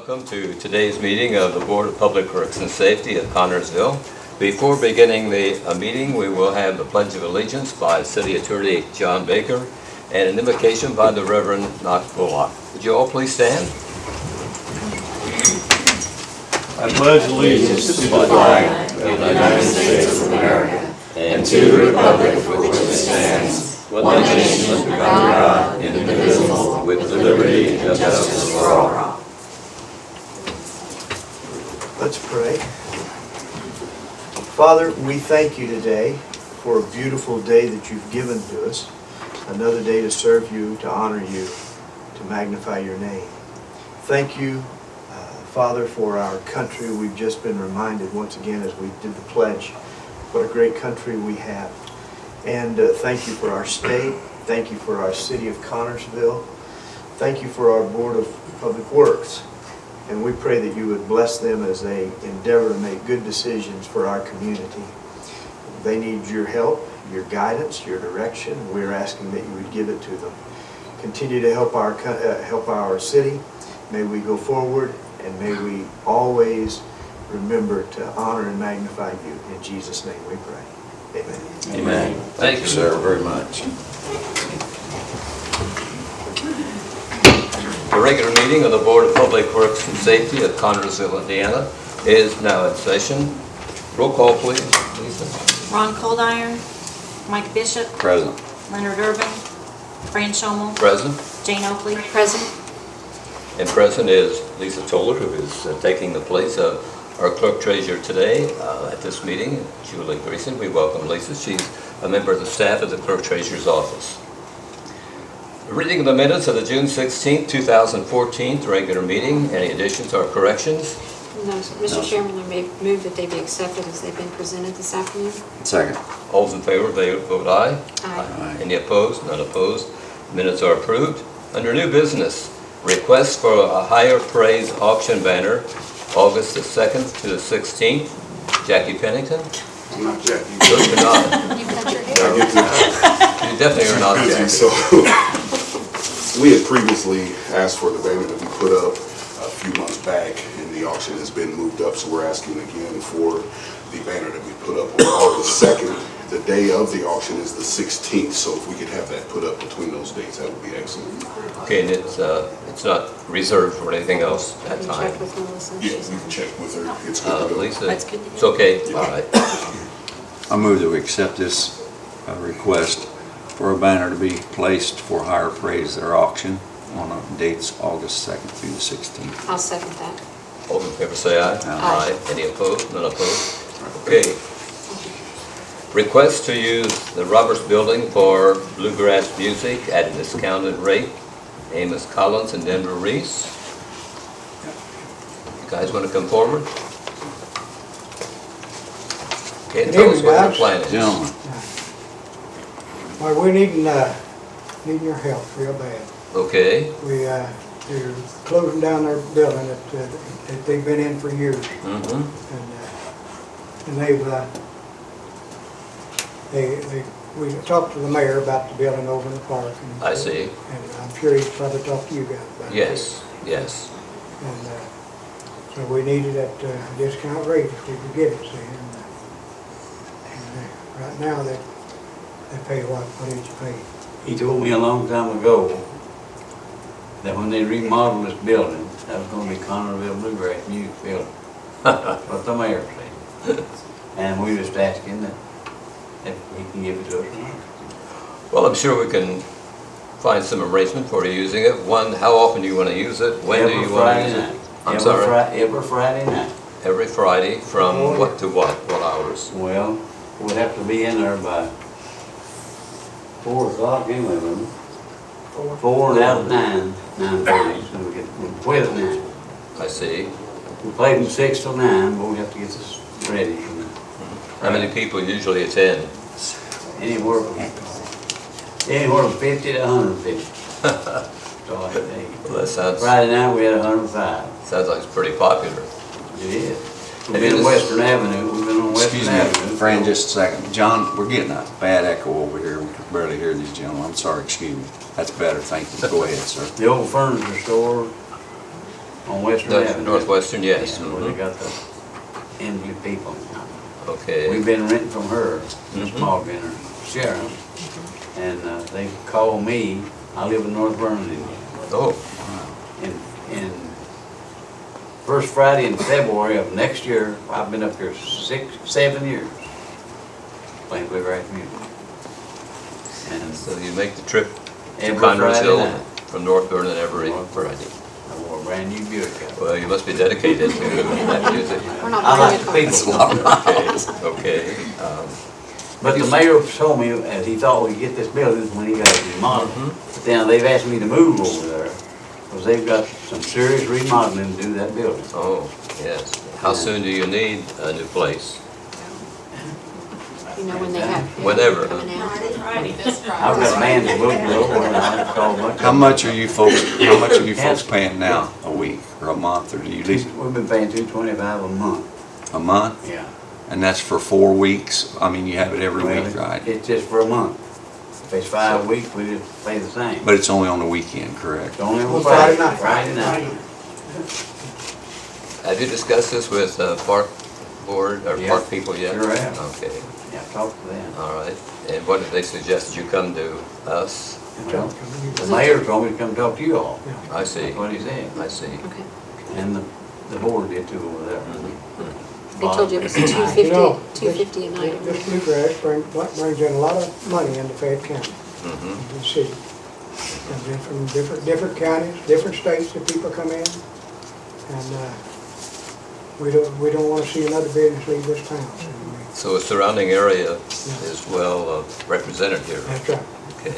Welcome to today's meeting of the Board of Public Works and Safety at Connersville. Before beginning the meeting, we will have the Pledge of Allegiance by City Attorney John Baker and an invocation by the Reverend Knox Bullock. Would you all please stand? I pledge allegiance to the flag of the United States of America and to the republic for which it stands, one nation under God, indivisible, with liberty and justice for all. Let's pray. Father, we thank you today for a beautiful day that you've given to us. Another day to serve you, to honor you, to magnify your name. Thank you, Father, for our country. We've just been reminded once again as we did the pledge, what a great country we have. And thank you for our state. Thank you for our city of Connersville. Thank you for our Board of Public Works. And we pray that you would bless them as they endeavor to make good decisions for our community. They need your help, your guidance, your direction. We're asking that you would give it to them. Continue to help our city. May we go forward, and may we always remember to honor and magnify you. In Jesus' name we pray. Amen. Amen. Thank you, sir, very much. The regular meeting of the Board of Public Works and Safety at Connersville, Indiana is now in session. Roll call, please. Lisa. Ron Coldiron, Mike Bishop, Present. Leonard Urban, Fran Schomel, Present. Jane Oakley, present. And present is Lisa Toller, who is taking the place of our clerk treasurer today at this meeting, Julie Greason. We welcome Lisa. She's a member of the staff of the clerk treasurer's office. Reading of the minutes of the June 16th, 2014 regular meeting. Any additions or corrections? No, sir. Mr. Chairman, I may move that they be accepted as they've been presented this afternoon. Second. All those in favor, they vote aye. Aye. Any opposed? None opposed. Minutes are approved. Under new business, request for a higher praise auction banner, August the 2nd to the 16th. Jackie Pennington? I'm not Jackie. No, you're not. You cut your I hair. get to You definitely are not busy, Jackie. so we had previously asked for the banner to be put up a few months back, and the auction has been moved up, so we're asking again for the banner to be put up on August 2nd. The day of the auction is the 16th, so if we could have that put up between those dates, that would be excellent. Okay, and it's not reserved for anything else at You that check time. with Melissa. Yeah, we can check with her. It's good to go. Lisa? That's good to It's know. okay? All right. I move that we accept this request for a banner to be placed for higher praise at our auction on dates August 2nd through the 16th. I'll second that. All in favor say aye. Aye. Any opposed? None opposed? Okay. Request to use the Roberts Building for bluegrass music at a discounted rate. Amos Collins and Denver Reese. You guys want to come forward? Okay, tell us what your plan is. Gentlemen, Well, we're needing your help real bad. Okay. They're closing down their building that they've been in for years. Mm-hmm. And we talked to the mayor about the building over in the park. And I see. And I'm sure he's probably talked to you guys about it. Yes, yes. And so we needed at discount rate if we could get it, see. And right now, they pay what did you pay? He told me a long time ago that when they remodeled this building, that was gonna be Connersville Bluegrass Music Building. What the mayor said. And we just asking that if he can give it to us or not. Well, I'm sure we can find some arrangement for you using it. One, how often do you want to use it? When do you want to use it? I'm sorry? Every Friday night. Every Friday from what to what? What hours? Well, we'd have to be in there by 4 o'clock anyway, wouldn't we? 4 and out at 9:30, so we get, with it now. I see. We played from 6 till 9, but we have to get this ready. How many people usually attend? Anywhere from 50 to 150. So I think Well, that sounds Friday night we had 105. like it's pretty popular. It is. We've been on Western Avenue. We've been on Western excuse me, Avenue. Fran, just a second. John, we're getting a bad echo over here. We can barely hear these gentlemen. I'm sorry, excuse me. That's better, thank you. Go ahead, sir. The old furniture store on Western That's Avenue. Northwestern, yes. Yeah, where they Mhm. got the Emily people. Okay. We've been renting from her, Miss Mhm. Morgan, or Sharon, and they called me. I live in North Vernon, Indiana. Oh, In first Friday in February of next year, I've been up here 7 years playing bluegrass music. And so you make the trip to every Conroe's Friday Hill night, from North Vernon every North Friday. I wore a brand new Buick out. Well, you must be dedicated to that music. We're not I like bringing the cars. people. Okay. But the mayor told me, as he thought we'd get this building when he got it remodeled. Mhm. But now they've asked me to move over there, because they've got some serious remodeling to do that building. Oh, yes. How soon do you need a new place? You know when they have. Whenever. Coming out. I've got bands in Wilkesboro, and I installed a bunch of How much are you folks paying now? A week or a month, or do you lease We've been paying $225 a month. a month? Yeah. And that's for 4 weeks? I mean, you have it every week, right? It's just for a month. If it's 5 weeks, we just pay the same. But it's only on the weekend, correct? It's only on On Friday. Friday night. Friday night. Have you discussed this with Park Board or Yeah, Park people yet? sure have. Okay, Yeah, talk to them. all right. And what did they suggest you come to us? Well, the mayor told me to come talk to you all. I see. That's what he said. I see. Okay. And the board did too over there. They told you it was You know, $250 a night. This bluegrass brings in a lot of money into Fayette County, Mhm. the city. Comes in from different counties, different states that people come in. And we don't want to see another business leave this town. So a surrounding area is well represented here. That's right. Okay.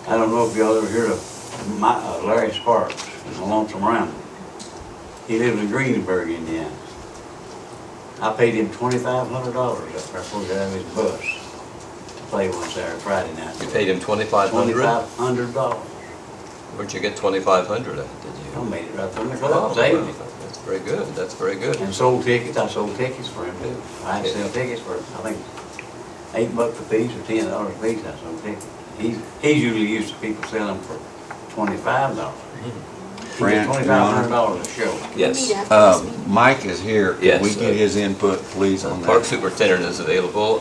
I don't know if y'all ever heard of Larry Sparks in the Lonesome Round. He lives in Greensburg, Indiana. I paid him $2,500 up there for to have his bus to play one Saturday, Friday night. You paid him $2,500? $2,500. Where'd you get $2,500 at, did I you? made it right there in the Oh, club, saved me. that's very good. That's very good. And sold tickets, I sold tickets for him too. I had to sell tickets for, I think, $8 a piece or $10 a piece, I sold tickets. He's usually used to people selling for $25. Fran, $2,500 a show. Yes. Meet after this meeting. Mike is here. Can Yes, we get his input, please, on Park that? Superintendent is available.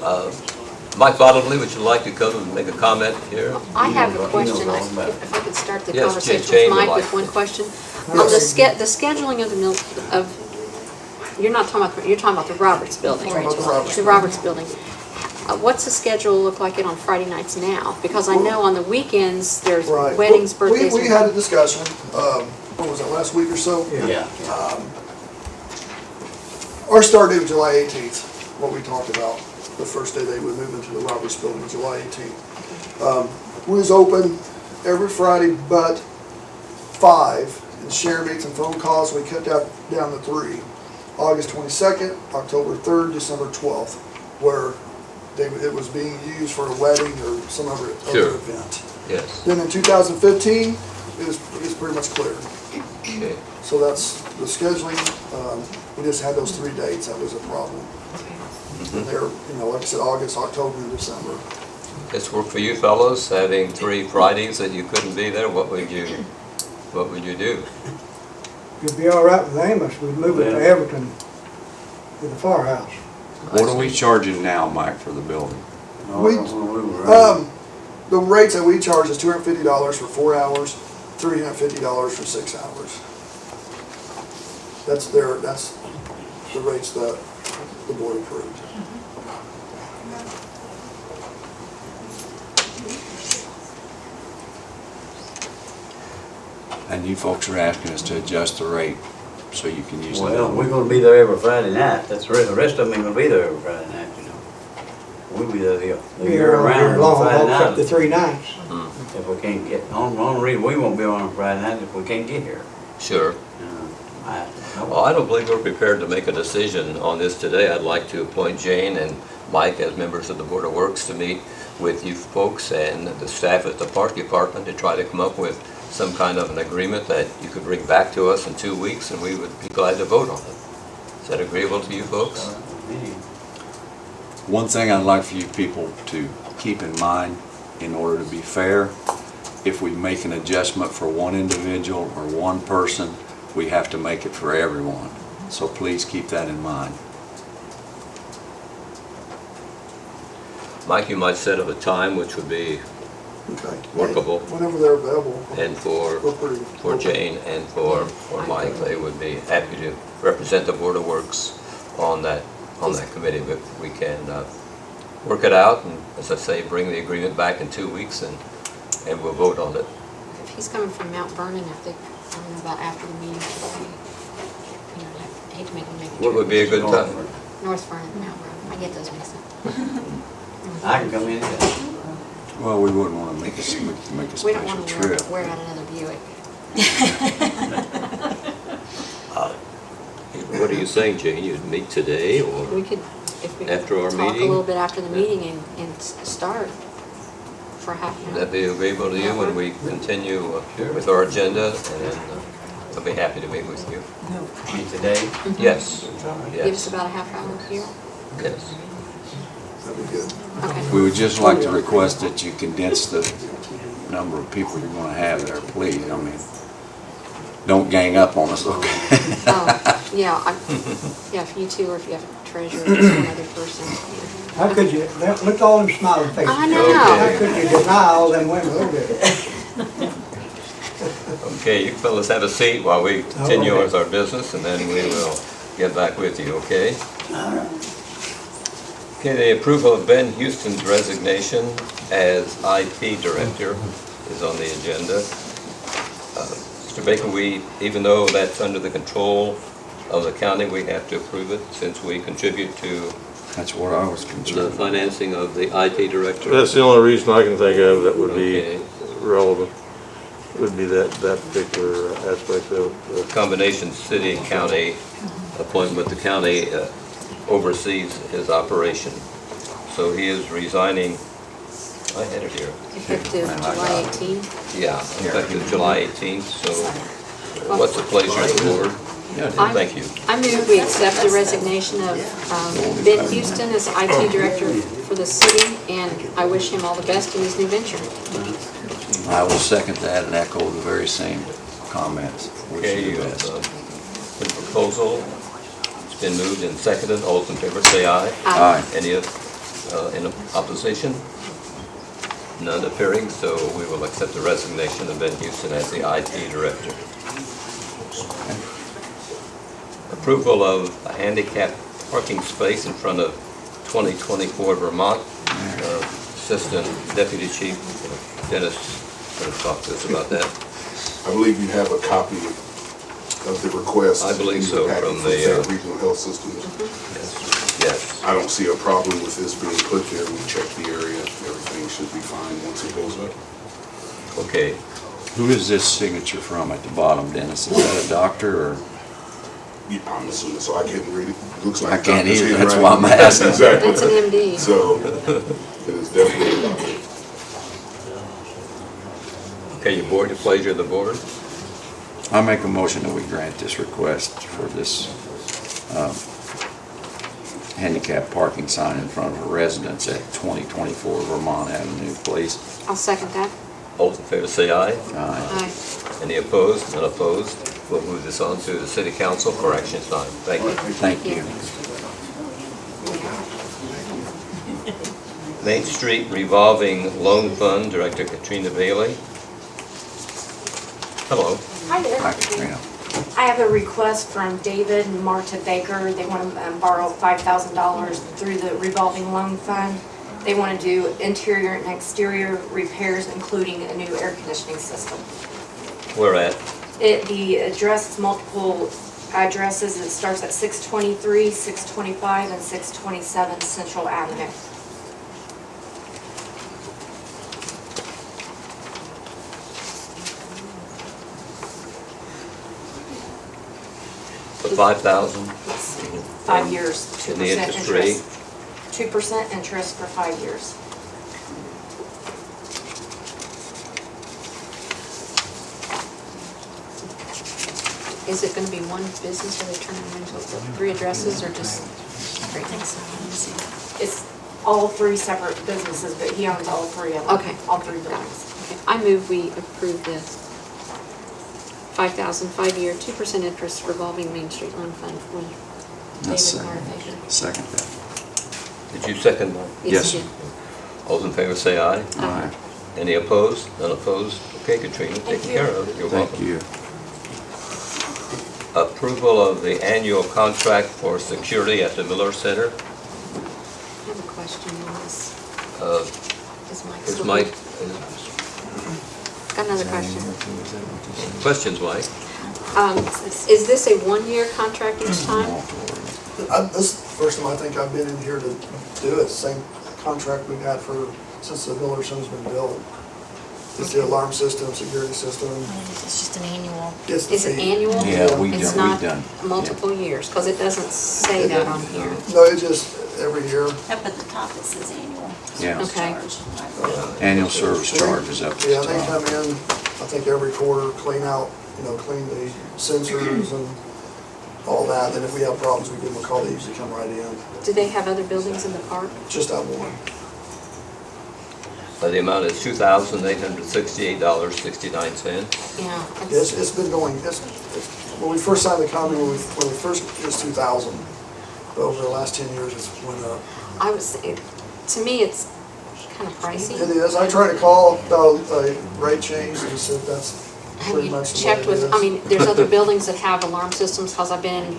Mike Bottomley, would you like to come and make a comment here? I have He a knows question. all about it. If I could start the Yes, conversation Jane with would Mike like with one to. question. On the scheduling of the you're not talking about, you're talking about the Roberts Building. Talking about the Roberts The Roberts Building. What's the schedule look like on Friday nights now? Because I know on the weekends, there's Right. weddings, Well, birthdays. We had a discussion, what was that, last week or so? Yeah. Our start date was July 18th, what we talked about, the first day they would move into the Roberts Building, July 18th. We was open every Friday but 5, and share meets and phone calls, we cut that down to 3. August 22nd, October 3rd, December 12th, where it was being used for a wedding or some other Sure. event. Yes. Then in 2015, it was pretty much clear. Okay. So that's the scheduling. We just had those 3 dates. That was a problem. And they're, like I said, August, October, and December. This work for you fellows, having 3 Fridays that you couldn't be there, what would you do? You'd be all right with Amos, we'd move it to Everton, to the firehouse. What are we charging now, Mike, for the building? No, We- I don't wanna move around. The rates that we charge is $250 for 4 hours, $350 for 6 hours. That's the rates that the board approved. And you folks are asking us to adjust the rate so you can use the Well, we're building. gonna be there every Friday night. That's the rest of them ain't gonna be there every Friday night, you know. We'll be there the year around Long, on Friday up to night. 3 nights. If we can't get, on reason we won't be on Friday night if we can't get here. Sure. Well, I don't believe we're prepared to make a decision on this today. I'd like to appoint Jane and Mike as members of the Board of Works to meet with you folks and the staff at the Park Department to try to come up with some kind of an agreement that you could bring back to us in 2 weeks, and we would be glad to vote on it. Is that agreeable to you folks? One thing I'd like for you people to keep in mind, in order to be fair, if we make an adjustment for one individual or one person, we have to make it for everyone. So please keep that in mind. Mike, you might set up a time which would be, Okay. Workable. Whenever they're available. and for We're pretty. Jane and for Mike, they would be happy to represent the Board of Works on that committee, but we can work it out, and as I say, bring the agreement back in 2 weeks, and we'll vote on it. If he's coming from Mount Vernon, I think, I don't know about after the meeting, you know, I hate to make him make a trip. What would be a good time? North Vernon, Mount Vernon, I get those mixed up. I can come in there. Well, we wouldn't want to make a We don't special want to trip. wear out another Buick. What are you saying, Jane? You'd meet today, or? We could, if we could After our talk a meeting? little bit after the meeting and start for half an Would hour. that be agreeable to you when we continue with our agenda? And then I'll be happy to meet with you. Meet today. Yes, Give us yes, about a half hour here. yes. That'd be good. Okay. We would just like to request that you condense the number of people you're going to have there, please. I mean, don't gang up on us, okay? Oh, yeah, yeah, if you two, or if you have a treasurer, or some other person. How could you, look at all them smiling faces. I know. How could you deny all them women who did it? Okay, you fellas have a seat while we continue Okay. with our business, and then we will get back with you, okay? Okay, the approval of Ben Houston's resignation as IT director is on the agenda. Mr. Baker, even though that's under the control of the county, we have to approve it since we contribute to That's what I was the concerned about. financing of the IT director. That's the only reason I can think of that would be Okay. relevant, would be that particular aspect of Combination city and county appointment, the county oversees his operation. So he is resigning, I had it here, Effective July 18th. yeah, effective July 18th, so what's the pleasure of the board? Thank you. I move we accept the resignation of Ben Houston as IT director for the city, and I wish him all the best in his new venture. I will second that and echo the very same comments. Wish Okay, you you the have best. the proposal, it's been moved and seconded, all those in favor say aye. Aye. Any in opposition? None appearing, so we will accept the resignation of Ben Houston as the IT director. Approval of a handicap parking space in front of 2024 Vermont. Assistant Deputy Chief Dennis going to talk to us about that. I believe you have a copy of the request. I believe in so, your packet from for the, Fayette Regional Health Systems. Yes. I don't see a problem with this being put there. We checked the area. Everything should be fine once it goes up. Okay. Who is this signature from at the bottom, Dennis? Is that a doctor or? Yeah, I'm assuming, so I can't read it. Looks like I can't Dr. either. That's handwriting. why I'm asking. Exactly. That's an MD. So, it is definitely a doctor. Okay, your board, the pleasure of the board. I make a motion that we grant this request for this handicap parking sign in front of a residence at 2024 Vermont Avenue, please. I'll second that. All those in favor say aye. Aye. Aye. Any opposed? None opposed. We'll move this on to the city council for action time. Thank you. Thank you. Main Street Revolving Loan Fund, Director Katrina Bailey. Hello. Hi there. Hi, Katrina. I have a request from David and Marta Baker. They want to borrow $5,000 through the revolving loan fund. They want to do interior and exterior repairs, including a new air conditioning system. Where at? The address is multiple addresses. It starts at 623, 625, and 627 Central Avenue. The 5,000? 5 years, 2% And the interest rate? 2% interest for 5 years. Is it gonna be one business, or they turn it into 3 addresses, or just straight? It's all 3 separate businesses, but he owns all 3 of them. Okay. All 3 Got it. buildings. Okay. I move we approve this $5,000, 5-year, 2% interest revolving Main Street Loan Fund for That's David Martaker. second that. Did you second that? Yes, you sir. did. All those in favor say aye. Aye. Any opposed? None opposed? Okay, Katrina, taken care of. You're Thank welcome. you. Approval of the annual contract for security at the Miller Center. I have a question on this. Uh, Is Mike Is still Mike, here? Got another question. questions, Mike? Is this a 1-year contract each time? This is the first time I think I've been in here to do it, same contract we've had since the Miller Center's been built. It's the alarm system, security system. It's just an annual. It's the Is it fee. annual? Yeah, we It's done, not we done. multiple years, because it doesn't say It that doesn't. on here. No, it just, every year. Up at the top it says annual. Yeah. Okay. Annual service charge is up to Yeah, the they top. come in, I think every quarter, clean out, clean the sensors and all that. Then if we have problems, we give them a call, they usually come right in. Do they have other buildings in the park? Just that one. The amount is $2,868.69. Yeah. It's been going, when we first signed the contract, when we first, it was 2,000. But over the last 10 years, it's went up. To me, it's kind of pricey. It is. I tried to call about a rate change, and he said that's Have pretty you much the way checked it with, is. I mean, there's other buildings that have alarm systems, because I've been in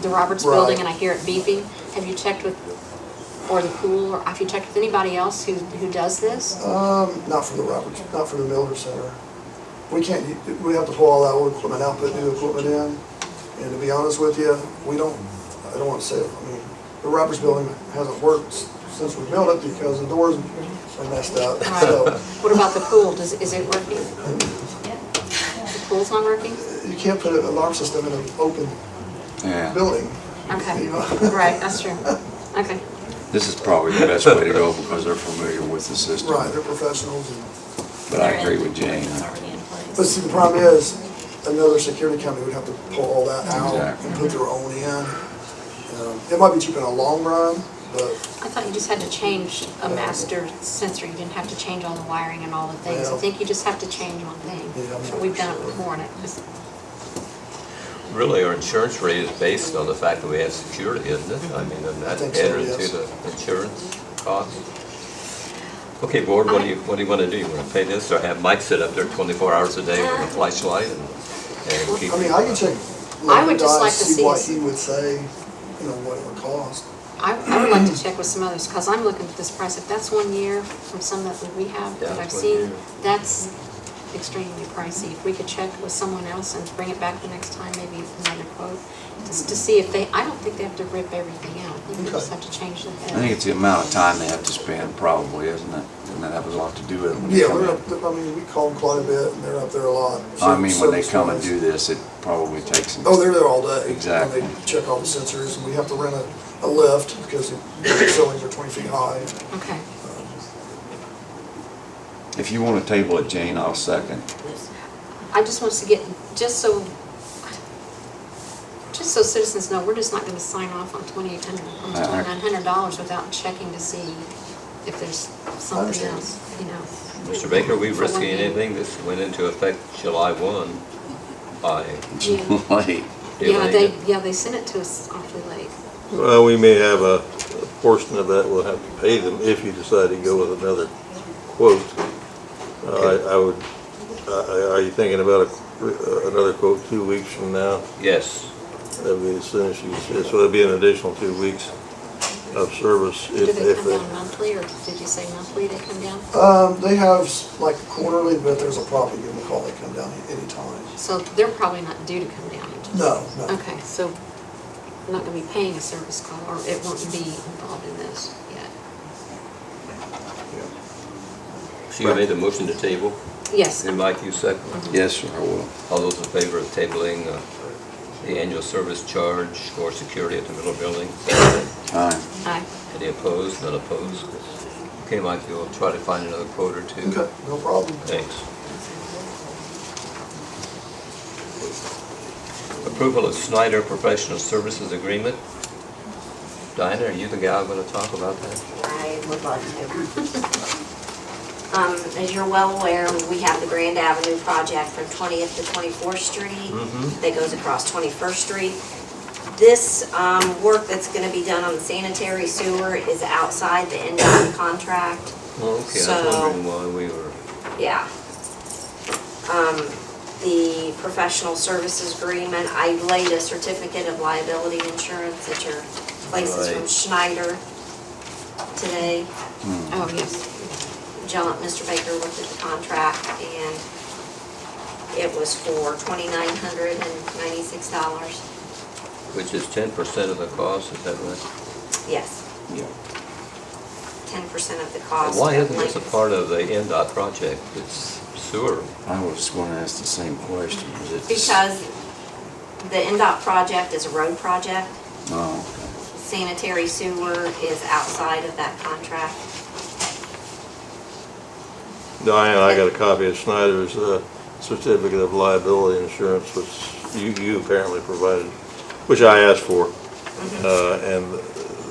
the Roberts Right. building and I hear it beeping. Have you checked with, or the pool, or have you checked with anybody else who does this? Not for the Roberts, not for the Miller Center. We can't, we have to pull all that old equipment out, put new equipment in. And to be honest with you, I don't want to say it, the Roberts building hasn't worked since we built it because the doors are messed up. So What about the pool? Is it working? The pool's not working? you can't put an alarm system in an open Yeah, building. Okay, You know? right, that's true. Okay. this is probably the best way to go because they're familiar with the system. Right, they're professionals. But I agree with Jane. It's already in place. But see, the problem is, another security company would have to pull all that out Exactly. and put their own in. It might be cheap in a long run, but I thought you just had to change a master sensor. You didn't have to change all the wiring and all the things. I Yeah. think you just have to change one thing. Yeah, I'm not We've done it sure. before and it was, Really, our insurance rate is based on the fact that we have security, isn't it? I mean, and that think so, entered yes. into the insurance cost. Okay, board, what do you want to do? You want to pay this or have Mike sit up there 24 hours a day with a flashlight and keep? I mean, I can check. I would just Guy, like to see what us- he would say, what it would cost. I would like to check with some others, because I'm looking at this price. If that's 1 year from some that we have, Yeah, that I've it's 1 seen, year. that's extremely pricey. If we could check with someone else and bring it back the next time, maybe another quote, just to see if I don't think they have to rip everything out. I think they just have to change the I think head. it's the amount of time they have to spend probably, isn't it? And that has a lot to do with it when they Yeah, come they're in. up, we call them quite a bit, and they're up there a lot. I mean, when they come and Service-wise. do this, it probably takes them. Oh, they're there all day. Exactly. And they check all the sensors, and we have to rent a lift, because the ceilings are 20 feet high. Okay. If you want to table it, Jane, I'll second. I just want us to get, just so citizens know, we're just not gonna sign off on $2,800, almost $2,900 without checking to see if there's something understand. else, Mr. Baker, are we For risking 1 year. anything? This went into effect July 1 by Yeah. Late. delaying it. Yeah, they sent it to us awfully late. Well, we may have a portion of that we'll have to pay them if you decide to go with another quote. Are you thinking about another quote 2 weeks from now? Yes. That'd be as soon as so it'd be an additional 2 weeks of service Do they if come down monthly, or did you say monthly they come down? They have like quarterly, but if there's a problem, give them a call, they come down anytime. So they're probably not due to come down until. No, no. Okay, so we're not gonna be paying a service call, or it won't be involved in this yet. So you made the motion to table, Yes. and Mike, you second. Yes, sir, I will. All those in favor of tabling the annual service charge for security at the Miller Building? Aye. Aye. Any opposed? None opposed? Okay, Mike, you'll try to find another quote or two. Okay, no problem. Thanks. Approval of Snyder Professional Services Agreement. Diana, are you the gal going to talk about that? I would love to. As you're well aware, we have the Grand Avenue project from 20th to 24th Street that goes across 21st Street. This work that's going to be done on the sanitary sewer is outside the NDOT contract. Okay, I was So- wondering why we were, Yeah. The professional services agreement, I laid a certificate of liability insurance at your places from Right. Schneider today. Oh, yes. Mr. Baker looked at the contract and it was for $2,996. which is 10% of the cost, is that right? Yes, Yeah. 10% of the cost. Why of isn't this a Lincoln. part of the NDOT project? It's sewer. I was going to ask the same question. Is it? Because the NDOT project is a road project. Oh, Sanitary sewer is outside of that contract. Diane, I got a copy of Schneider's certificate of liability insurance, which you apparently provided, which I asked for. And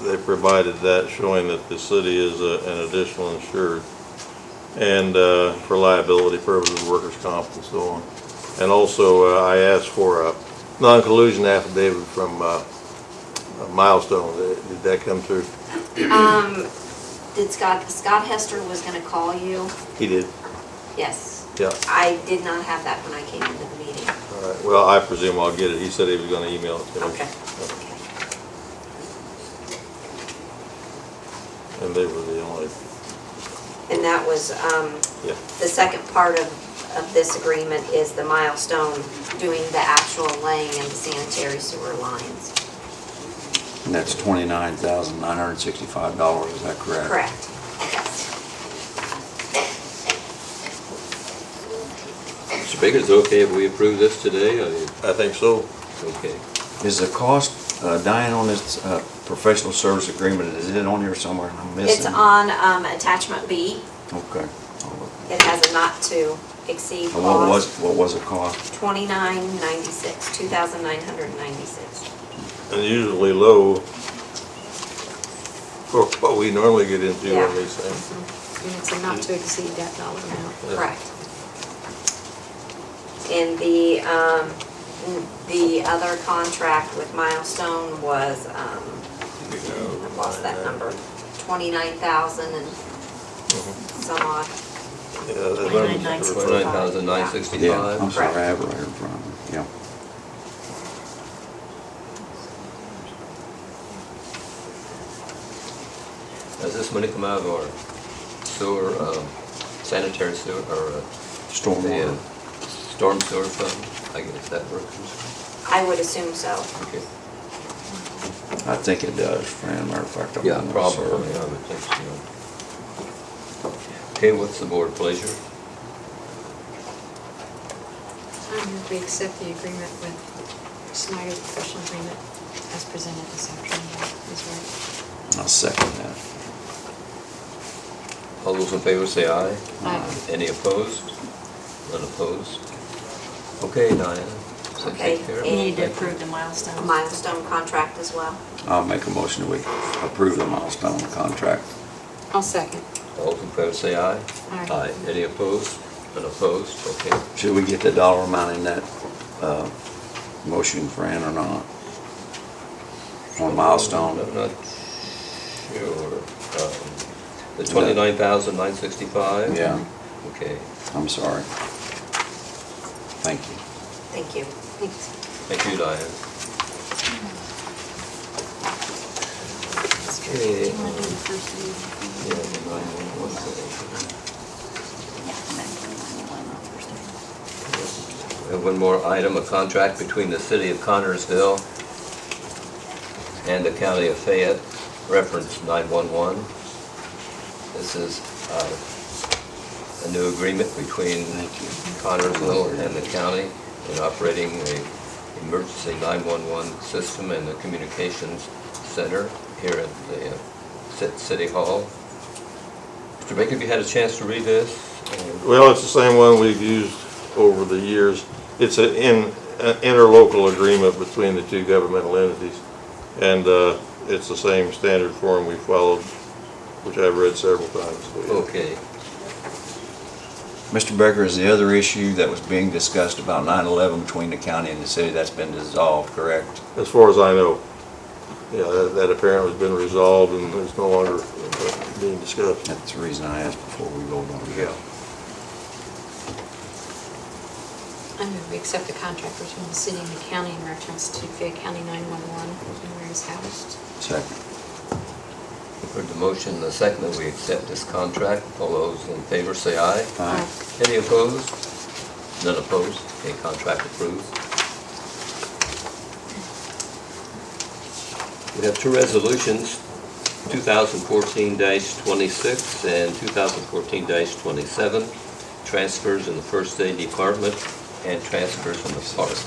they provided that showing that the city is an additional insured. And for liability purposes, workers' comp and so on. And also, I asked for a non-collusion affidavit from Milestone. Did that come through? Did Scott Hester was gonna call you? He did. Yes. Yeah. I did not have that when I came into the meeting. All right. Well, I presume I'll get it. He said he was going to email it to me. Okay. And they were the only. And that was, Yeah. the second part of this agreement is the Milestone doing the actual laying of the sanitary sewer lines. and that's $29,965, is that correct? Correct. Yes. Mr. Baker, is it okay if we approve this today? I think so. Okay. Is the cost, Diane, on this professional service agreement, is it on here somewhere and I'm missing? It's on attachment B. Okay. It has a not to exceed And clause. what was the cost? $2,996, $2,996. And usually low for what we normally get into Yeah. on these things. And it's a not to exceed that dollar amount. Correct. And the other contract with Milestone was, I lost that number, 29,000 and some odd. Yeah, that number- 29,965. Yeah, I'm sorry, I have it right in front of me, yeah. Does this money come out of our sewer, sanitary sewer, or the Stormwater. storm sewer fund? I guess that works. I would assume so. Okay. I think it does, Fran, matter of fact. I'm Yeah, almost probably, certain. I would think so. Okay, what's the board pleasure? I move we accept the agreement with Schneider Professional Agreement as presented this afternoon. Is right. I'll second that. All those in favor say aye. Aye. Any opposed? None opposed? Okay, Diana. So Okay, take care of You it. need to Thank you. approve the milestone. Milestone contract as well. I'll make a motion that we approve the Milestone contract. I'll second. All those in favor say aye. Aye. Any opposed? None opposed? Okay. Should we get the dollar amount in that motion, Fran, or not? On Milestone? I'm not sure. The 29,965? Yeah, Okay, I'm sorry. Thank you. Thank you. Thanks. thank you, Diane. Okay. Do you want to do the first reading? Yeah, the 911 thing. Yeah, and then do the 911 on first reading. We have one more item, a contract between the city of Connersville and the county of Fayette, reference 911. This is a new agreement between Connersville and the county in operating an emergency 911 system and the communications center here at the City Hall. Mr. Baker, have you had a chance to read this? Well, it's the same one we've used over the years. It's an interlocal agreement between the two governmental entities. And it's the same standard form we followed, which I've read several times. So, yeah. Okay. Mr. Becker, is the other issue that was being discussed about 9/11 between the county and the city, that's been dissolved, correct? As far as I know. Yeah, that apparently has been resolved and is no longer being discussed. That's the reason I asked before we vote on it. I move we accept the contract between the city and the county in reference to Fayette County 911 and where it's housed. Second. Heard the motion and the second that we accept this contract. All those in favor say aye. Aye. Any opposed? None opposed. Okay, contract approved. We have two resolutions, 2014-26 and 2014-27, transfers in the First Aid Department and transfers from the park.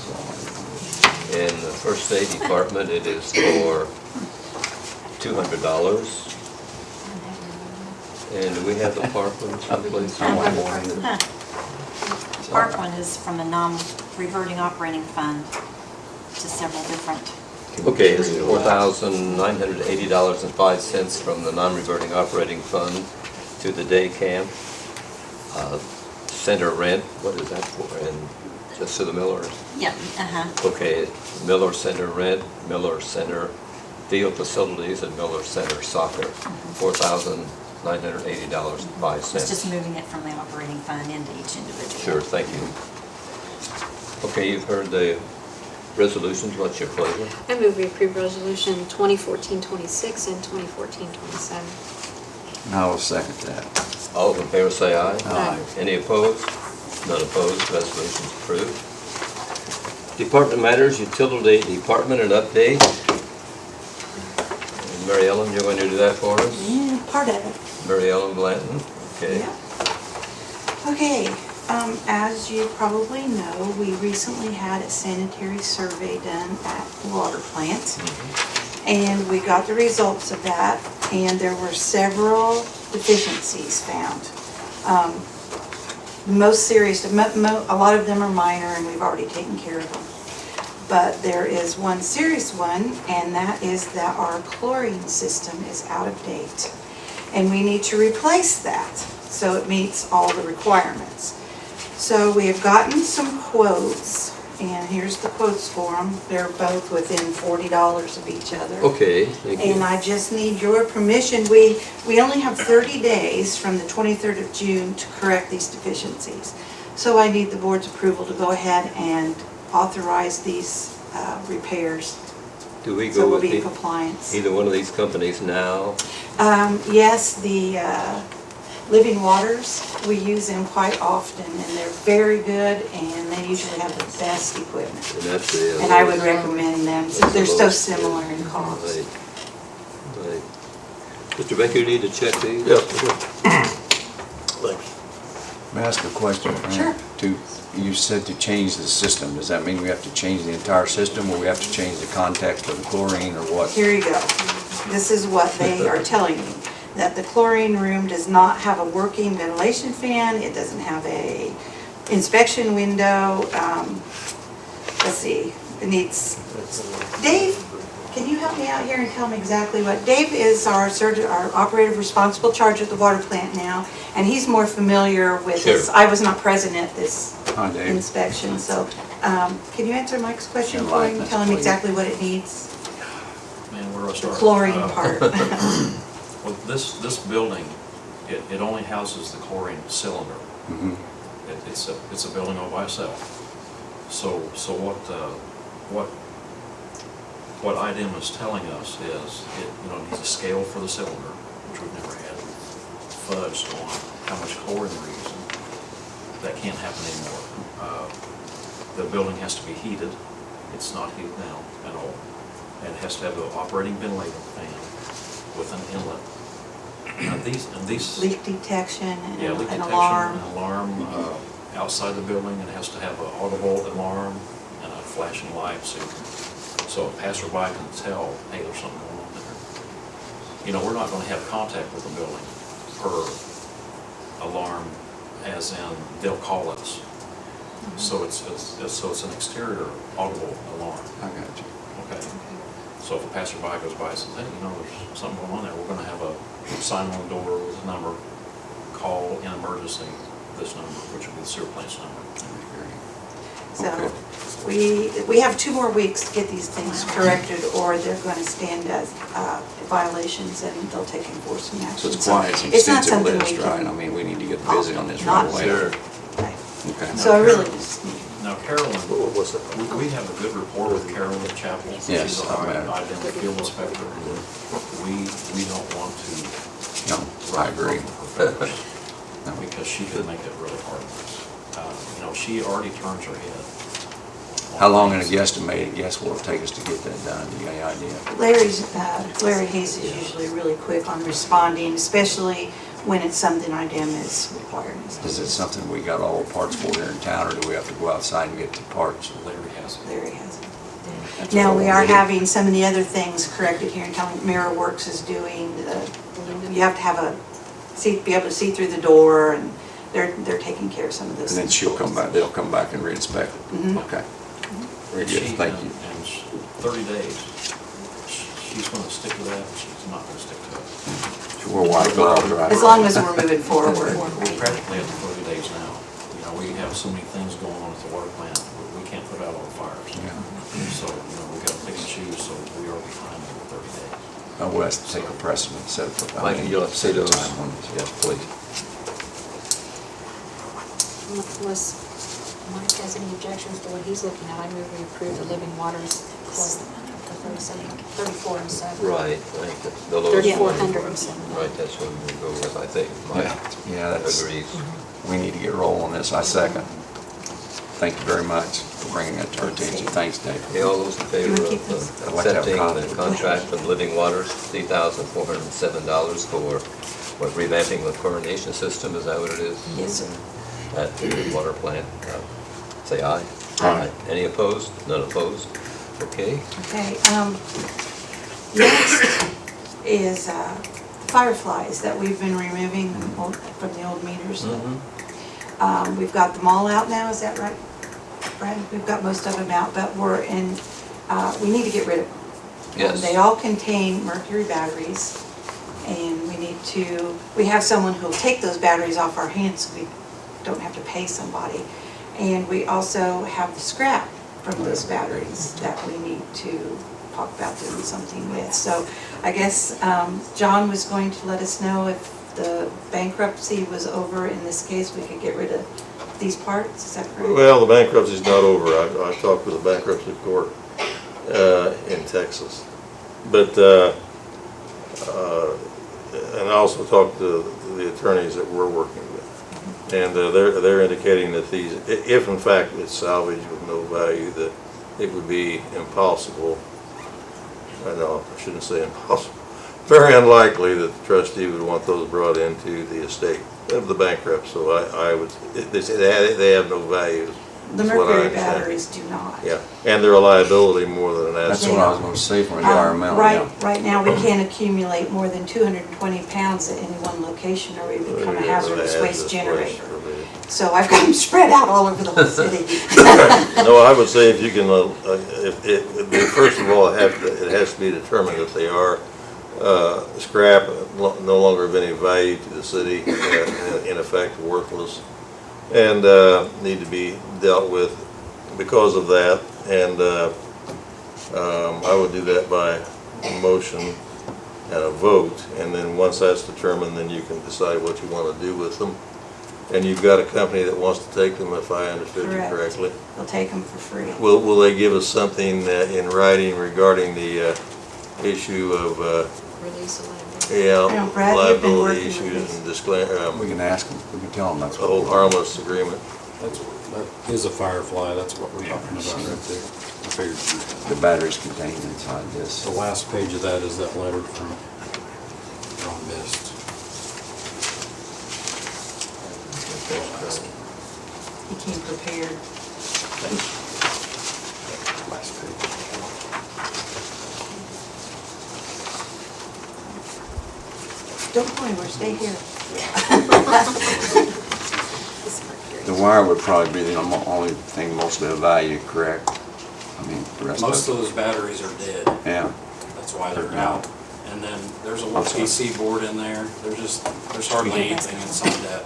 In the First Aid Department, it is for $200. And do we have the park one someplace? Park one is from the non-reverting operating fund to several different. Okay, it's $4,980.05 from the non-reverting operating fund to the day camp. Center rent, what is that for? And just to the Millers? Yeah, Okay, Miller Center rent, Miller Center field facilities, and Miller Center soccer, $4,980.05. It's just moving it from the operating fund into each individual. Sure, thank you. Okay, you've heard the resolutions, what's your pleasure? I move we approve resolution 2014-26 and 2014-27. And I will second that. All in favor say aye. Aye. Any opposed? None opposed, resolution's approved. Department matters, utility department, an update. And Mary Ellen, you're going to do that for us? Yeah, part of it. Mary Ellen Blanton, okay. Yeah. Okay, as you probably know, we recently had a sanitary survey done at the water plant. And we got the results of that, and there were several deficiencies found. Most serious, a lot of them are minor, and we've already taken care of them. But there is one serious one, and that is that our chlorine system is out of date. And we need to replace that, so it meets all the requirements. So we have gotten some quotes, and here's the quotes for them. They're both within $40 of each other. Okay, thank you. And I just need your permission. We only have 30 days from the 23rd of June to correct these deficiencies. So I need the board's approval to go ahead and authorize these repairs. Do we So go we'll with be in compliance. either one of these companies now? Yes, the Living Waters, we use them quite often, and they're very good, and they usually have the best equipment. And that's the... And I would recommend them, since they're so lowest. similar in cost. Right. Right. Mr. Baker, you need to check these? Yeah. Thanks. May I ask a question? Sure. You said to change the system. Does that mean we have to change the entire system, or we have to change the context of the chlorine, or what? Here you go. This is what they are telling me, that the chlorine room does not have a working ventilation fan, it doesn't have a inspection window. Let's see, it needs, Dave, can you help me out here and tell me exactly what, Dave is our operative responsible charge at the water plant now, and he's more familiar with this. Sure. I was not present at this Hi, Dave. inspection, so, can you answer Mike's question for him, tell him exactly what it needs? Man, where do I The start? chlorine part. Well, this building, it only houses the chlorine cylinder. Mhm. It's a building all by itself. So what IDEM is telling us is it needs a scale for the cylinder, which we've never had fudged on how much chlorine we're using. That can't happen anymore. The building has to be heated. It's not heated now at all. And it has to have an operating ventilator fan with an inlet. Now these Leak detection yeah, and leak an detection, alarm. an alarm outside the building, and it has to have an audible alarm and a flashing light so a passerby can tell, hey, there's something going on there. We're not going to have contact with the building per alarm, as in they'll call us. So it's an exterior audible alarm. I got you. Okay. So if a passerby goes by and says, hey, there's something going on there, we're going to have a sign on the door with a number, call in emergency, this number, which will be the sewer plant's number. So we have 2 more weeks to get these things corrected, or they're going to stand as violations and they'll take enforcement So action. it's quite an It's not extensive something we list, right? can- I mean, we need to get busy on this right Not away. sure. Okay. So I really just need, Now Carolyn, What's that? we have a good rapport with Carolyn Chapel. Yes, She's I our met her. identity field inspector. We don't want to. No, I agree. No. Because she could make it really hard. You know, she already turns her head. How long in a guesstimated guess will it take us to get that done? Do you got any idea? Larry Hayes is usually really quick on responding, especially when it's something IDEM is requiring. Is it something we got all the parts for here in town, or do we have to go outside and get the parts? Larry has it. Larry has it. That's Now, what we we'll are get. having some of the other things corrected here in town. Mirror Works is doing, you have to have be able to see through the door, and they're taking care of some of those And then things. she'll come back, they'll come back and re-inspect it? Mhm. Okay. Very And good, she- thank you. And 30 days, she's going to stick to that, she's not going to stick to it. We're white gloves, right? As long as we're moving forward. We're practically at the 30 days now. You know, we have so many things going on at the water plant, we can't put out all the fires. Yeah. So, you know, we got to pick and choose, so we are behind over 30 days. We'll have to take a precedent, set it for. Mike, you'll have to say those. Time on this. Yes, please. Unless Mike has any objections to what he's looking at, I move we approve the living waters quote, the 34 and 7. Right, I think that's the lowest. 3,407. Right, that's what we go with, I think. Mike Yeah, that's, agrees. we need to get rolling on this. I second. Thank you very much for bringing that to our attention. Thanks, Dave. Okay, all those in favor You wanna keep those? of I'd like to have a accepting copy. the contract from Living Waters, $3,407 for what, revamping the chlorination system, is that what it is? Yes, sir. At the water plant, say aye. Aye. Any opposed? None opposed? Okay. Okay, next is fireflies that we've been removing from the old meters. We've got them all out now, is that right, Brad? We've got most of them out, but we need to get rid of them. Yes. They all contain mercury batteries, and we have someone who'll take those batteries off our hands so we don't have to pay somebody. And we also have the scrap from those batteries that we need to talk about doing something with. So I guess John was going to let us know if the bankruptcy was over in this case, we could get rid of these parts, is that correct? Well, the bankruptcy's not over. I talked with the bankruptcy court in Texas. But, and I also talked to the attorneys that we're working with. And they're indicating that these, if in fact it's salvaged with no value, that it would be impossible. I know, I shouldn't say impossible. Very unlikely that the trustee would want those brought into the estate of the bankrupt. So I would, they say they have no value. The is what I mercury understand. batteries do not. Yeah, and they're a liability more than an That's asset. what I was gonna say for environmental, yeah. Right now, we can't accumulate more than 220 pounds at any one location or we become a hazardous waste generator. So I've got them spread out all over the whole city. No, I would say if you can, first of all, it has to be determined that they are scrap, no longer of any value to the city, in effect worthless, and need to be dealt with because of that. And I would do that by motion and a vote, and then once that's determined, then you can decide what you want to do with them. And you've got a company that wants to take them, if I understood you Correct. correctly. They'll take them for free. Will they give us something in writing regarding the issue of, Release of Now, Brad, you've been liability working with issues this. and disclaimer, We can ask them, we can tell them that's the what. whole harmless agreement? That is a Firefly, that's what we're talking about right there. I figured the batteries contained inside this. The last page of that is that letter from Ron Best. He came prepared. Last page. Don't go anywhere, stay here. The wire would probably be the only thing mostly of value, correct? I mean, the rest Most of of those batteries are dead. it. Yeah. That's why they're They're out. And then there's a little I'm sorry. PC board in there. There's hardly anything inside that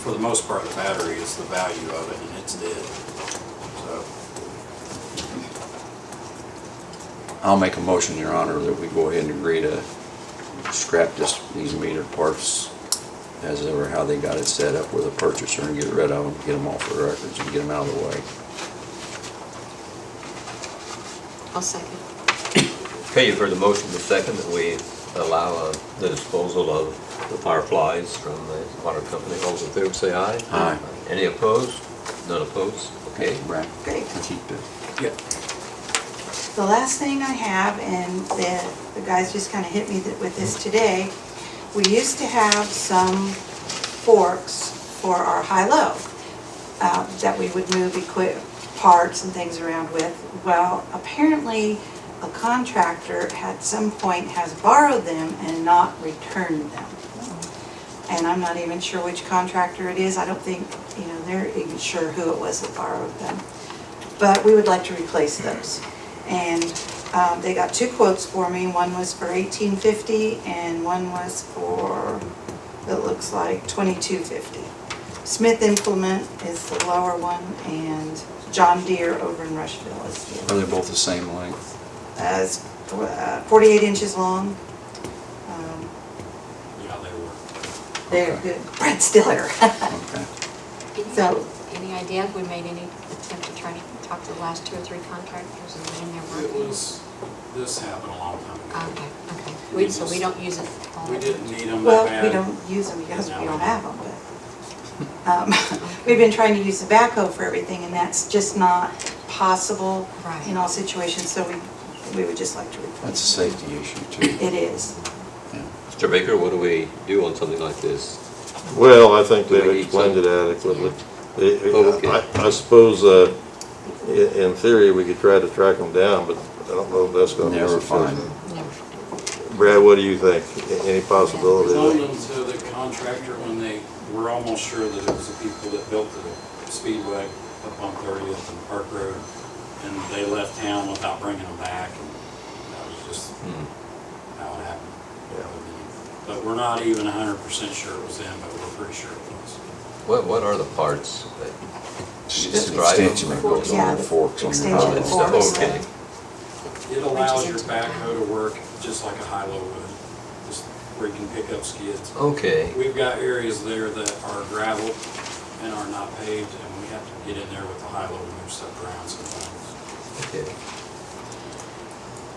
for the most part, the battery is the value of it, and it's dead. So, I'll make a motion, Your Honor, that we go ahead and agree to scrap these meter parts as ever how they got it set up with a purchaser and get rid of them, get them off the records and get them out of the way. I'll second. Okay, you've heard the motion, the second, that we allow the disposal of the Fireflies from the water company. All those in favor say aye. Aye. Any opposed? None opposed? Okay. Brad? Great. Keep it. yeah. The last thing I have, and the guys just kind of hit me with this today, we used to have some forks for our high-low that we would move parts and things around with. Well, apparently a contractor at some point has borrowed them and not returned them. And I'm not even sure which contractor it is. I don't think, they're even sure who it was that borrowed them. But we would like to replace those. And they got 2 quotes for me. One was for $18.50 and one was for, it looks like, $22.50. Smith Implement is the lower one, and John Deere over in Rushville is the other. Are they both the same length? It's 48 inches long. Yeah, they were. They're good. Brett Stiller. Okay. So- Any idea if we made any attempt to try to talk to the last 2 or 3 contractors and in their work? This happened a long time ago. Okay. So we don't use it all. We didn't need them Well, that we bad. don't use them because we don't have them, but we've been trying to use the backhoe for everything, and that's just not possible Right. in all situations, so we would just like to replace That's a them. safety issue too. It is. Mr. Baker, what do we do on something like this? Well, I think Do we they've need explained it adequately. Okay. I suppose, in theory, we could try to track them down, but I don't know if that's gonna be Never successful. find them. Never. Brad, what do you think? Any possibility? Loaned that- them to the contractor when they were almost sure that it was the people that built the Speedway up on 30th and Park Road, and they left town without bringing them back, and that was just how it happened. But we're not even 100% sure it was them, but we're pretty sure it was. What are the parts? It's You just an describe them? extension that goes Yeah, on the forks on the extension highway. forks. Okay. It allows your backhoe to work just like a high-low would, just where you can pick up skids. Okay. We've got areas there that are gravel and are not paved, and we have to get in there with the high-low and move stuff around sometimes. Okay.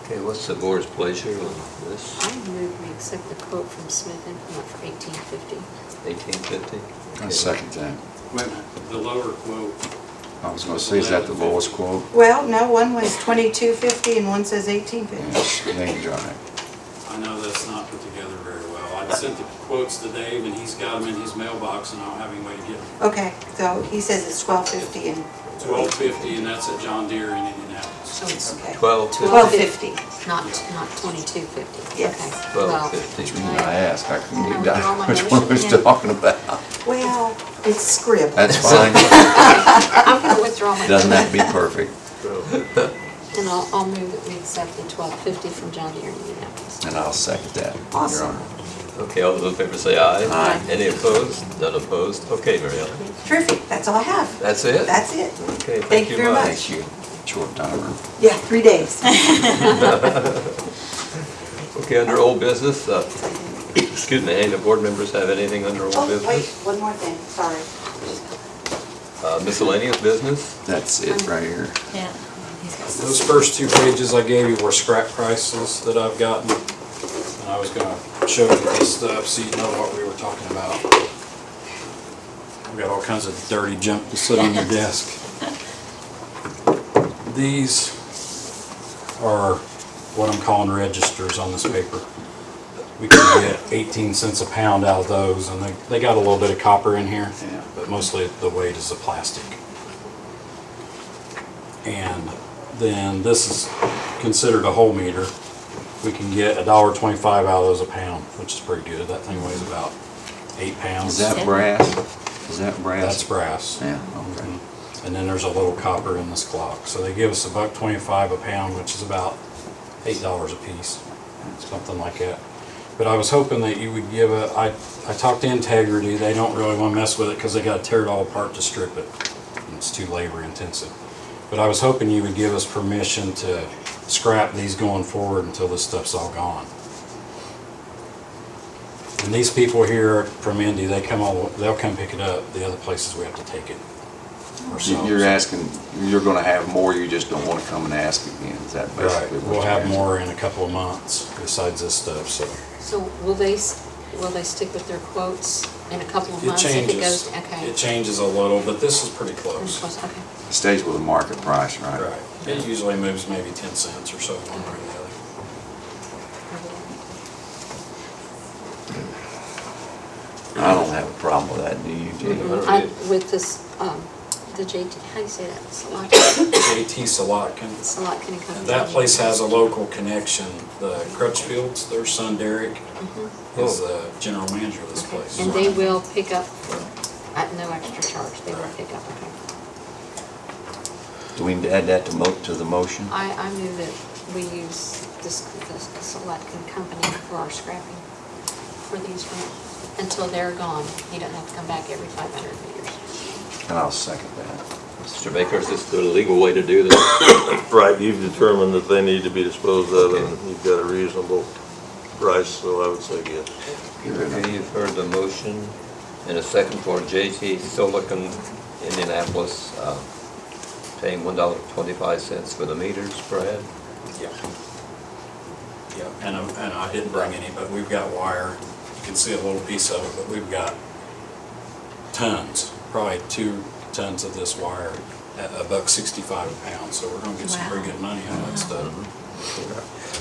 Okay, what's the board's pleasure on this? I move we accept the quote from Smith Implement for $18.50. 1850? I second that. Wait a minute, the lower quote, I was gonna say, is that the lowest quote? Well, no, one was $22.50 and one says $18.50. Yes, it ain't dry. I know that's not put together very well. I sent the quotes to Dave, and he's got them in his mailbox, and I don't have any way to get them. Okay, so he says it's $12.50 and, $12.50, and that's at John Deere in Indianapolis. So it's okay. 1250? $12.50. not $22.50. Yes. Okay. Well, 1250. I asked, I couldn't Can I get withdraw down my which one motion was again? talking about. Well, it's scribbled. That's fine. I'm going to withdraw my. Doesn't have to be perfect. And I'll move that we accept the $12.50 from John Deere in Indianapolis. And I'll second that, Your Awesome. Honor. Okay, all those in favor say aye. Aye. Any opposed? None opposed? Okay, Mary Ellen. Terrific, that's all I have. That's it? That's it. Okay, Thank you very much. Thank you. Short timer. Yeah, 3 days. Okay, under old business, excuse me, any of the board members have anything under old Oh, wait, business? one more thing, sorry. Miscellaneous business? That's it right here. Yeah. Those first 2 pages I gave you were scrap prices that I've gotten. And I was gonna show you this stuff so you know what we were talking about. I've got all kinds of dirty junk to sit on your desk. These are what I'm calling registers on this paper. We can get 18 cents a pound out of those, and they got a little bit of copper in here, Yeah. but mostly the weight is the plastic. And then this is considered a whole meter. We can get $1.25 out of those a pound, which is pretty good. That thing weighs about 8 pounds. Is that brass? Is that brass? That's brass. Yeah, okay. And then there's a little copper in this clock. So they give us $1.25 a pound, which is about $8 a piece, something like that. But I was hoping that you would give I talked to Integrity, they don't really want to mess with it because they got to tear it all apart to strip it. It's too labor intensive. But I was hoping you would give us permission to scrap these going forward until this stuff's all gone. And these people here from Indy, they'll come pick it up. The other places we have to take it ourselves. You're asking, you're gonna have more, you just don't wanna come and ask again, is that Right, basically what we'll you're have asking? more in a couple of months besides this stuff, so. So will they stick with their quotes in a couple of It months if it changes, goes, okay? it changes a little, but this is pretty close. Okay. It stays with the market price, right? Right, it usually moves maybe 10 cents or so one way or the other. I don't have a problem with that, do you, Jay? With this, the JT, how do you say that? JT Salotkin. Salotkin and Company. And that place has a local connection. The Crutchfields, their son Derek is the general manager of this place. And they will pick up at no extra charge, they will pick up, okay? Do we need to add that to the motion? I knew that we use this Salotkin Company for our scrapping for these until they're gone. He doesn't have to come back every 500 meters. And I'll second that. Mr. Baker, is this the legal way to do this? Right, you've determined that they need to be disposed of, and you've got a reasonable price, so I would say yes. Okay, you've heard the motion. And a second for JT Silicon, Indianapolis, paying $1.25 for the meters, Brad? Yeah. Yeah, and I didn't bring any, but we've got wire. You can see a little piece of it, but we've got tons, probably 2 tons of this wire at $1.65 a pound, so we're gonna get some pretty good money out of that stuff.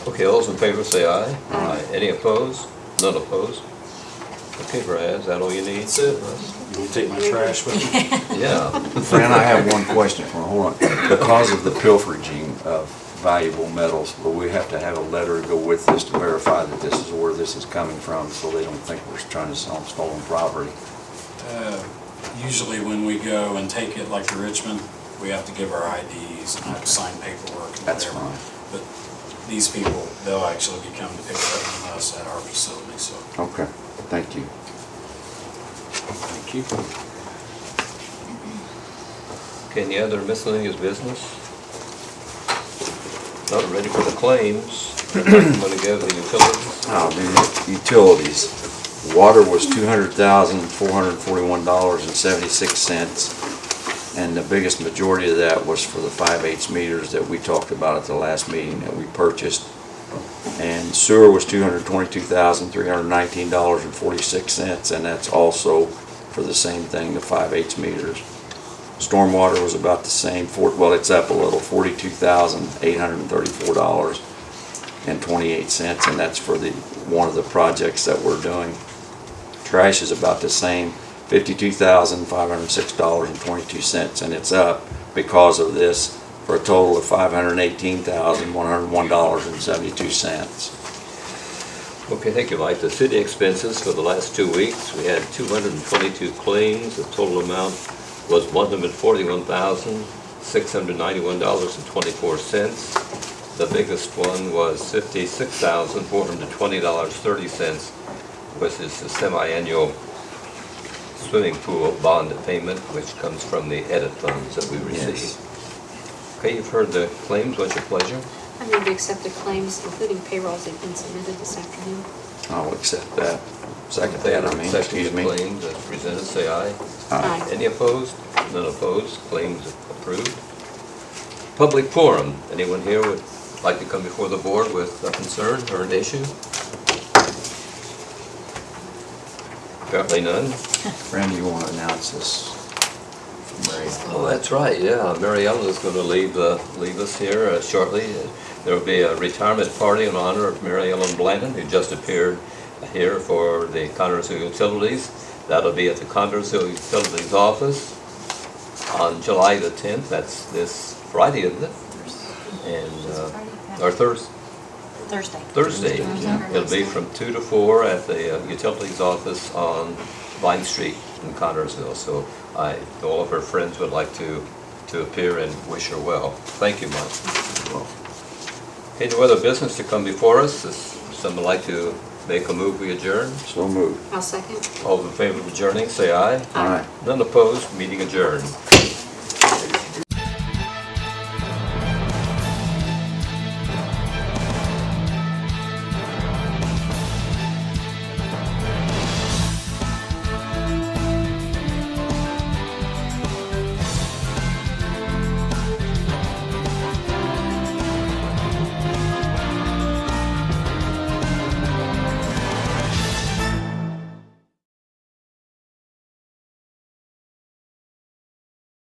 Okay, all those in favor say aye. Aye. Any opposed? None opposed? Okay, Brad, is that all you need? That's it. You want to take my trash with me? Yeah. Fran, I have one question for you. Hold on. Because of the pilfering of valuable metals, will we have to have a letter to go with this to verify that this is where this is coming from, so they don't think we're trying to sell them stolen property? Usually when we go and take it, like to Richmond, we have to give our IDs and have to sign paperwork and That's whatever. fine. But these people, they'll actually be coming to pick it up from us at our facility, so. Okay, thank you. Thank you. Okay, any other miscellaneous business? Not ready for the claims. I'm gonna go to the utilities. The utilities. Water was $200,441.76, and the biggest majority of that was for the 5/8 meters that we talked about at the last meeting that we purchased. And sewer was $222,319.46, and that's also for the same thing, the 5/8 meters. Stormwater was about the same, well, it's up a little, $42,834.28, and that's for one of the projects that we're doing. Trash is about the same, $52,506.22, and it's up because of this for a total of $518,101.72. Okay, thank you, Mike. The city expenses for the last 2 weeks, we had 222 claims. The total amount was $141,691.24. The biggest one was $56,420.30, which is the semi-annual swimming pool bond payment, which comes from the edit funds that we receive. Yes. Okay, you've heard the claims. What's your pleasure? I move to accept the claims, including payrolls that have been submitted this afternoon. I'll accept that. Second that, excuse me. Claims as presented, say aye. Aye. Any opposed? None opposed. Claims approved. Public forum. Anyone here would like to come before the board with a concern or an issue? Apparently none. Fran, you want to announce this? Mary? Oh, that's right, yeah. Mary Ellen is going to leave us here shortly. There will be a retirement party in honor of Mary Ellen Blanton, who just appeared here for the Connersville Utilities. That'll be at the Connersville Utilities office on July the 10th. That's this Friday, isn't it? And, or Thursday. Thursday. It'll be from 2 to 4 at the Utilities office on Vine Street in Connersville. So all of her friends would like to appear and wish her well. Thank you, Mike. Okay, no other business to come before us. Does someone like to Make a move, we adjourn. So moved. I'll second. All in favor of adjourning, say aye. Aye. None opposed, meeting adjourned.